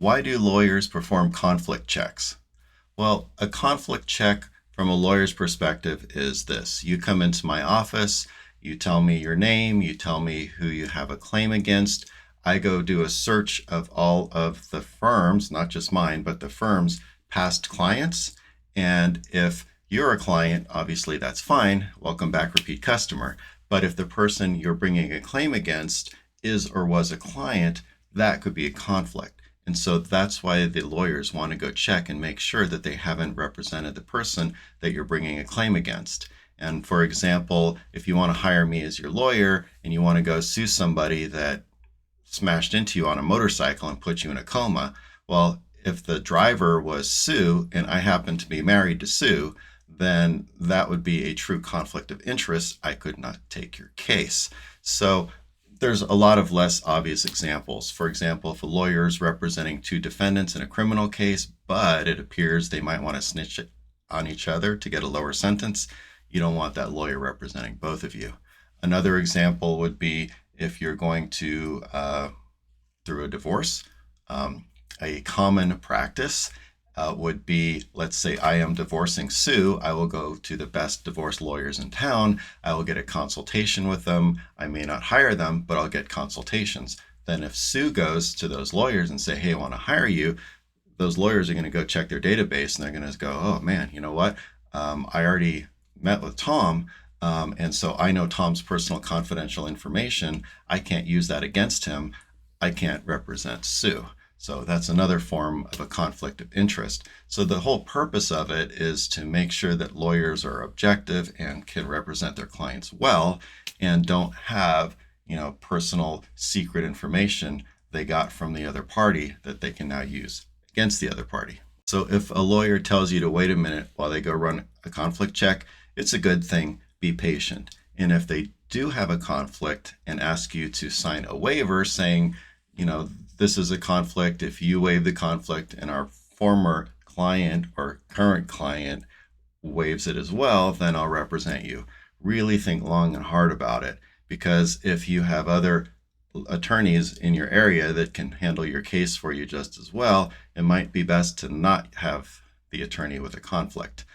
Why do lawyers perform conflict checks? Well, a conflict check from a lawyer's perspective is this. You come into my office, you tell me your name, you tell me who you have a claim against. I go do a search of all of the firms, not just mine, but the firm's past clients. And if you're a client, obviously that's fine. Welcome back, repeat customer. But if the person you're bringing a claim against is or was a client, that could be a conflict. And so that's why the lawyers want to go check and make sure that they haven't represented the person that you're bringing a claim against. And for example, if you want to hire me as your lawyer and you want to go sue somebody that smashed into you on a motorcycle and put you in a coma, well, if the driver was Sue and I happen to be married to Sue, then that would be a true conflict of interest. I could not take your case. So there's a lot of less obvious examples. For example, if a lawyer is representing two defendants in a criminal case, but it appears they might want to snitch on each other to get a lower sentence, you don't want that lawyer representing both of you. Another example would be if you're going to, through a divorce, a common practice would be, let's say I am divorcing Sue. I will go to the best divorce lawyers in town. I will get a consultation with them. I may not hire them, but I'll get consultations. Then if Sue goes to those lawyers and say, hey, I want to hire you, those lawyers are going to go check their database and they're going to go, oh man, you know what? I already met with Tom. And so I know Tom's personal confidential information. I can't use that against him. I can't represent Sue. So that's another form of a conflict of interest. So the whole purpose of it is to make sure that lawyers are objective and can represent their clients well and don't have, personal secret information they got from the other party that they can now use against the other party. So if a lawyer tells you to wait a minute while they go run a conflict check, it's a good thing. Be patient. And if they do have a conflict and ask you to sign a waiver saying, this is a conflict. If you waive the conflict and our former client or current client waives it as well, then I'll represent you. Really think long and hard about it, because if you have other attorneys in your area that can handle your case for you just as well, it might be best to not have the attorney with a conflict.